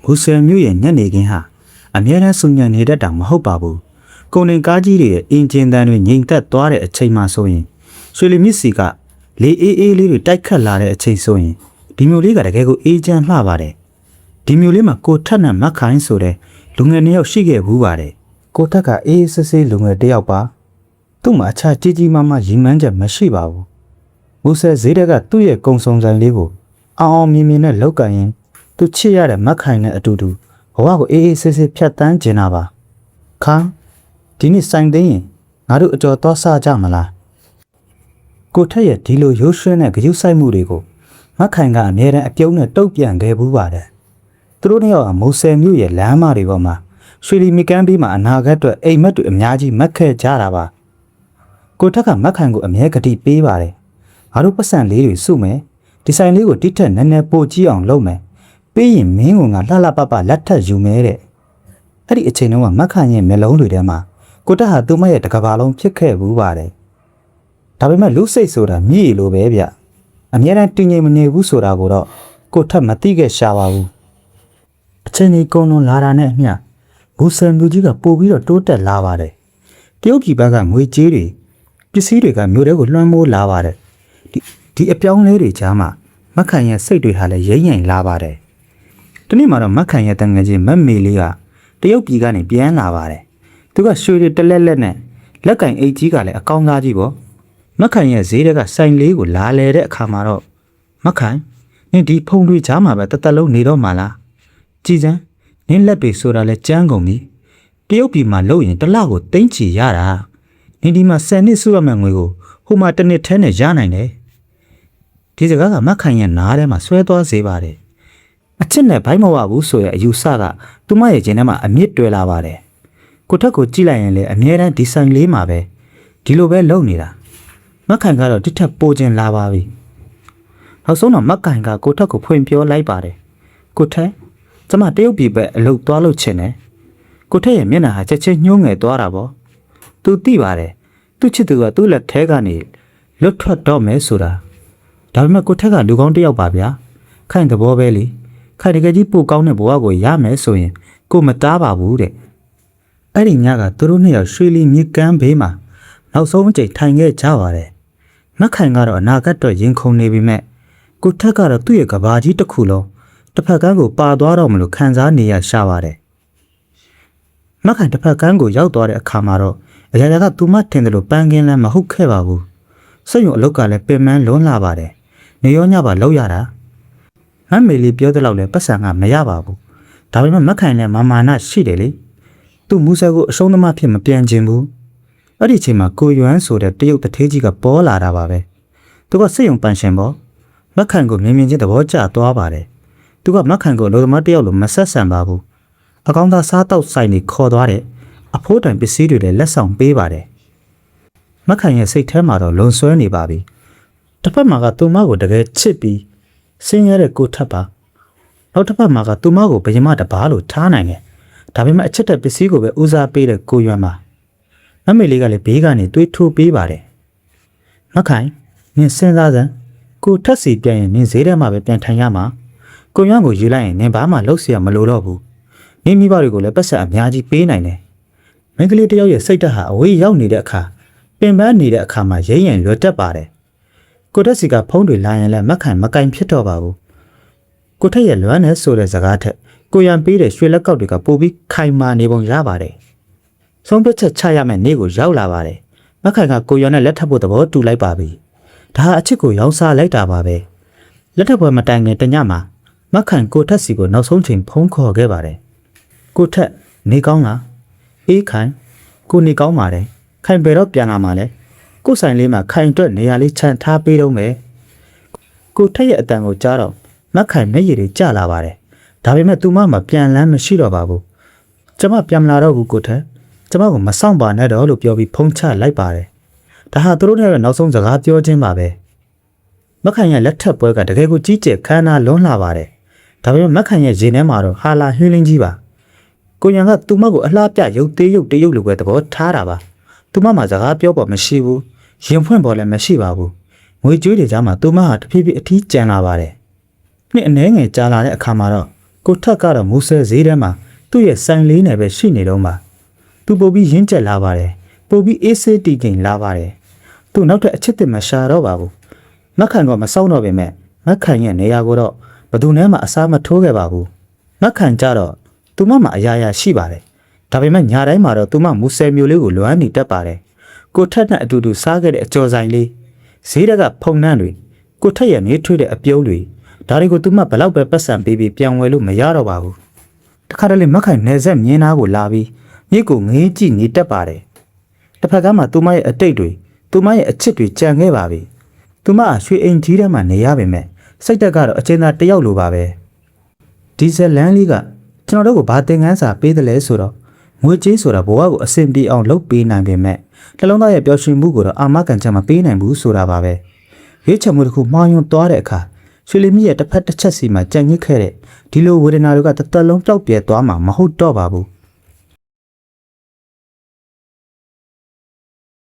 ဘူဆယ်မြို့ရဲ့ညနေခင်းဟာအမြဲတမ်းစုံညံနေတတ်တာမဟုတ်ပါဘူးကုန်တင်ကားကြီးတွေရဲ့အင်ဂျင်တန်တွေငြိမ်သက်သွားတဲ့အချိန်မှဆိုရင်ရွှေလီမြစ်စီကလေအေးအေးလေးတွေတိုက်ခတ်လာတဲ့အချိန်ဆိုရင်ဒီမျိုးလေးကတကယ်ကိုအေးချမ်းလှပါတယ်ဒီမျိုးလေးမှာကိုထက်နဲ့မက်ခိုင်းဆိုတဲ့လူငယ်နှစ်ယောက်ရှိခဲ့ဘူးပါတယ်ကိုထက်ကအေးဆေးဆေးလူငယ်တစ်ယောက်ပါသူ့မှာအခြားကြီးကြီးမားမားရင်မှန်းချက်မရှိပါဘူးဘူဆယ်ဈေးတက်ကသူ့ရဲ့ကုံစုံဆိုင်လေးကိုအောင်မြင်မြင်နဲ့လောက်ကရင်သူချစ်ရတဲ့မက်ခိုင်နဲ့အတူတူဘဝကိုအေးအေးဆေးဆေးဖြတ်တန်းကျင်တာပါခါဒီနေ့ဆိုင်သိရင်ငါတို့အကျော်သွားစားကြမလားကိုထက်ရဲ့ဒီလိုရိုးရွှင်းတဲ့ဂရုစိုက်မှုတွေကိုမက်ခိုင်ကအမြဲတမ်းအပြုံးနဲ့တုတ်ပြန်ခဲ့ဘူးပါတယ်သူတို့နှစ်ယောက်ကမိုးဆယ်မြို့ရဲ့လမ်းမတွေပေါ်မှာရွှေလီမီကန်ပြီးမှအနာဂတ်အတွက်အိမ်မက်တွေအများကြီးမက်ခဲ့ကြတာပါကိုထက်ကမက်ခိုင်ကိုအမြဲကတိပေးပါတယ်ငါတို့ပတ်စံလေးတွေစုမယ်ဒီဆိုင်လေးကိုတိထက်နည်းနည်းပိုကြီးအောင်လုပ်မယ်ပြီးရင်မင်းကငါလှလှပပလက်ထက်ယူမယ်တဲ့အဲ့ဒီအချိန်တုန်းကမက်ခိုင်ရဲ့မျက်လုံးတွေထဲမှာကိုတက်ဟာသူမရဲ့တကဘာလုံးဖြစ်ခဲ့ဘူးပါတယ်ဒါပေမဲ့လူစိတ်ဆိုတာမြည်လိုပဲဗျအမြဲတမ်းတည်ငြိမ်မနေဘူးဆိုတာကိုတော့ကိုထက်မသိခဲ့ရှာပါဘူးအချိန်ကြီးကုန်းလွန်လာတာနဲ့အမျှဘူဆန်လူကြီးကပို့ပြီးတော့တိုးတက်လာပါတယ်တရုတ်ပြည်ဘက်ကငွေကြေးတွေပစ္စည်းတွေကမြို့ထဲကိုလွှမ်းမိုးလာပါတယ်ဒီအပြောင်းလဲတွေကြားမှာမက်ခိုင်ရဲ့စိတ်တွေဟာလည်းရိမ့်ရိမ့်လာပါတယ်ဒီနေ့မှာတော့မက်ခိုင်ရဲ့တန်ငယ်ချင်းမက်မေလေးကတရုတ်ပြည်ကနေပြန်လာပါတယ်သူကရွှေတွေတလက်လက်နဲ့လက်ကင်အိတ်ကြီးကလည်းအကောင်းသားကြီးပေါ့မက်ခိုင်ရဲ့ဈေးတွေကဆိုင်လေးကိုလာလဲတဲ့အခါမှာတော့မက်ခိုင်နင်ဒီဖုံတွေကြားမှာပဲတသက်လုံးနေတော့မှာလားကြည်စမ်းနင်လက်တွေဆိုတာလဲကြမ်းကုန်ပြီတရုတ်ပြည်မှာလုပ်ရင်တစ်လကိုသိန်းချီရတာနင်ဒီမှာ10နှစ်စုရမယ့်ငွေကိုဟိုမှာတစ်နှစ်ထဲနဲ့ရနိုင်တယ်ဒီစကားကမက်ခိုင်ရဲ့နားထဲမှာဆွဲသွားစေပါတယ်အချစ်နဲ့ဘိုင်းမဝဘူးဆိုရဲ့အယူဆကသူမရဲ့ခြင်းထဲမှာအမြင့်တွယ်လာပါတယ်ကိုထက်ကိုကြည့်လိုက်ရင်လည်းအမြဲတမ်းဒီဆိုင်လေးမှာပဲဒီလိုပဲလုပ်နေတာမက်ခိုင်ကတော့တစ်ထက်ပိုခြင်းလာပါပြီနောက်ဆုံးတော့မက်ခိုင်ကကိုထက်ကိုဖွင့်ပြောလိုက်ပါတယ်ကိုထက်ကျမတရုတ်ပြည်ပဲအလုပ်သွားလို့ချင်တယ်ကိုထက်ရဲ့မျက်နှာဟာချက်ချင်းညှိုးငယ်သွားတာပေါ့သူသိပါတယ်သူ့ချစ်သူကသူ့လက်ထဲကနေလွတ်ထွက်တော့မယ်ဆိုတာဒါပေမဲ့ကိုထက်ကလူကောင်းတစ်ယောက်ပါဗျာခိုင်သဘောပဲလေခိုင်တကယ်ကြီးပို့ကောင်းတဲ့ဘဝကိုရမယ်ဆိုရင်ကိုမတားပါဘူးတဲ့အဲ့ဒီညကသူတို့နှစ်ယောက်ရွှေလီမြစ်ကမ်းဘေးမှာနောက်ဆုံးအကြိမ်ထိုင်ခဲ့ကြပါတယ်မက်ခိုင်ကတော့အနာဂတ်တော့ရင်ခုန်နေပြီမဲ့ကိုထက်ကတော့သူ့ရဲ့ကဘာကြီးတစ်ခုလုံးတစ်ဖက်ကန်းကိုပါသွားတော့မလို့ခံစားနေရရှာပါတယ်မက်ခိုင်တစ်ဖက်ကန်းကိုရောက်သွားတဲ့အခါမှာတော့အရာရာကသူမထင်တယ်လို့ပန်းကင်းလမ်းမဟုတ်ခဲ့ပါဘူးစိတ်ယုံအလုတ်ကလည်းပင်မလွန်းလာပါတယ်နေရောညပါလောက်ရတာမမေလေးပြောတဲ့လောက်လည်းပတ်စံကမရပါဘူးဒါပေမဲ့မက်ခိုင်လည်းမာနရှိတယ်လေသူ့မူဆယ်ကိုအရှုံးသမားဖြစ်မပြန်ခြင်းဘူးအဲ့ဒီအချိန်မှာကိုယွမ်းဆိုတဲ့တရုတ်တထေးကြီးကပေါ်လာတာပါပဲသူကစိတ်ယုံပန်ရှင်ပေါ့မက်ခိုင်ကိုမြင်မြင်ချင်းသဘောကျသွားပါတယ်သူကမက်ခိုင်ကိုလူသမားတယောက်လိုမဆက်ဆံပါဘူးအကောင်းသားစားတောက်ဆိုင်နေခေါ်သွားတဲ့အဖိုးတိုင်ပစ္စည်းတွေလည်းလက်ဆောင်ပေးပါတယ်မက်ခိုင်ရဲ့စိတ်ထဲမှာတော့လွန်ဆွဲနေပါပြီတစ်ဖက်မှာကသူမကိုတကယ်ချစ်ပြီးဆင်းရဲတဲ့ကိုထပ်ပါနောက်တစ်ဖက်မှာကသူမကိုဘယင်မတပါလို့ထားနိုင်တယ်ဒါပေမဲ့အချစ်တဲ့ပစ္စည်းကိုပဲဦးစားပေးတဲ့ကိုရွမ်းပါမမေလေးကလည်းဘေးကနေတွေးထိုးပေးပါတယ်မက်ခိုင်နင်စဉ်းစားစမ်းကိုထက်စီပြန်ရင်နင်ဈေးထဲမှာပဲပြန်ထိုင်ရမှာကိုရွမ်းကိုယူလိုက်ရင်နင်ဘာမှလုပ်เสียမလိုတော့ဘူးနင်မိဘတွေကိုလည်းပတ်စံအများကြီးပေးနိုင်တယ်မင်းကလေးတယောက်ရဲ့စိတ်ဓာတ်ဟာအဝေးရောက်နေတဲ့အခါပင်ပန်းနေတဲ့အခါမှာရိမ့်ရင်လွတ်တတ်ပါတယ်ကိုတက်စီကဖုံးတွေလာရင်လည်းမက်ခိုင်မကင်ဖြစ်တော့ပါဘူးကိုထက်ရဲ့လွမ်းနဲ့ဆိုတဲ့စကားထက်ကိုရန်ပေးတဲ့ရွှေလက်ကောက်တွေကပိုပြီးခိုင်မာနေပုံရပါတယ်ဆုံးဖြတ်ချက်ချရမယ့်နေ့ကိုရောက်လာပါတယ်မက်ခိုင်ကကိုရန်နဲ့လက်ထပ်ဖို့သဘောတူလိုက်ပါပြီဒါဟာအချစ်ကိုရောင်းစားလိုက်တာပါပဲလက်ထပ်ပွဲမတိုင်ခင်တညမှာမက်ခိုင်ကိုထက်စီကိုနောက်ဆုံးချိန်ဖုံးခေါ်ခဲ့ပါတယ်ကိုထက်နေကောင်းလားအေးခိုင်ကိုနေကောင်းပါတယ်ခိုင်ဘယ်တော့ပြန်လာမှာလဲကိုဆိုင်လေးမှာခိုင်အတွက်နေရာလေးခြံထားပေးတော့မယ်ကိုထက်ရဲ့အတန်ကိုကြားတော့မက်ခိုင်မျက်ရည်တွေကျလာပါတယ်ဒါပေမဲ့သူမပြန်လန်းမရှိတော့ပါဘူးကျမပြန်မလာတော့ဘူးကိုထက်ကျမကိုမဆောင်ပါနဲ့တော့လို့ပြောပြီးဖုံးချလိုက်ပါတယ်ဒါဟာသူတို့နဲ့နောက်ဆုံးစကားပြောခြင်းပါပဲမက်ခိုင်ရဲ့လက်ထပ်ပွဲကတကယ်ကိုကြီးကျယ်ခမ်းနားလွန်းလာပါတယ်ဒါပေမဲ့မက်ခိုင်ရဲ့ရင်ထဲမှာတော့ဟာလာဟင်းလင်းကြီးပါကိုရန်ကသူမကိုအလှပြရုပ်သေးရုပ်တရုပ်လိုပဲသဘောထားတာပါသူမမှာစကားပြောပေါ်မရှိဘူးရင်ဖွင့်ပေါ်လည်းမရှိပါဘူးငွေကြွေးတွေကြားမှာသူမဟာတဖြည်းဖြည်းအထီးကျန်လာပါတယ်နှစ်အနည်းငယ်ကြာလာတဲ့အခါမှာတော့ ကိုထက်ကတော့မူဆယ်ဈေးထဲမှာသူ့ရဲ့ဆိုင်လေးနဲ့ပဲရှိနေတော့မှာသူပို့ပြီးရင်းကျက်လာပါတယ်ပို့ပြီးအေးဆေးတီကိန်လာပါတယ်သူနောက်ထပ်အချစ်တင်မရှာတော့ပါဘူးမက်ခိုင်ကမစောင်းတော့ပေမဲ့မက်ခိုင်ရဲ့နေရာကိုတော့ဘယ်သူနဲ့မှအစားမထိုးခဲ့ပါဘူးမက်ခိုင်ကြတော့သူမအရာရာရှိပါတယ်ဒါပေမဲ့ညာတိုင်းမှာတော့သူမမူဆယ်မျိုးလေးကိုလွမ်းနေတတ်ပါတယ်ကိုထက်နဲ့အတူတူစားခဲ့တဲ့အကျော်ဆိုင်လေးဈေးတက်ကဖုန်နှန်းတွေကိုထက်ရဲ့နေထွေးတဲ့အပြုံးတွေဒါတွေကိုသူမဘလောက်ပဲပတ်စံပေးပြီးပြန်ဝယ်လို့မရတော့ပါဘူးတခါတလေမက်ခိုင်နယ်ဆက်မြင်းသားကိုလာပြီးမြစ်ကိုငေးကြည့်နေတတ်ပါတယ်တစ်ဖက်ကမှသူမရဲ့အတိတ်တွေသူမရဲ့အချစ်တွေကြံခဲ့ပါပြီသူမရွှေအိမ်ကြီးထဲမှာနေရပေမဲ့စိတ်တက်ကတော့အချင်းသားတယောက်လိုပါပဲဒီဇယ်လန်လေးကကျွန်တော်တို့ကိုဘာသင်ခန်းစာပေးတယ်လဲဆိုတော့ငွေကြေးဆိုတာဘဝကိုအဆင်ပြေအောင်လုပ်ပေးနိုင်ပေမဲ့နှလုံးသားရဲ့ပျော်ရွှင်မှုကိုတော့အာမခံချက်မပေးနိုင်ဘူးဆိုတာပါပဲရွေးချယ်မှုတစ်ခုမှားယွင်းသွားတဲ့အခါရွှေလီမြစ်ရဲ့တစ်ဖက်တစ်ချက်စီမှာကြံ့ညစ်ခဲ့တဲ့ဒီလိုဝေဒနာတွေကတစ်သက်လုံးပျောက်ပြဲသွားမှာမဟုတ်တော့ပါဘူး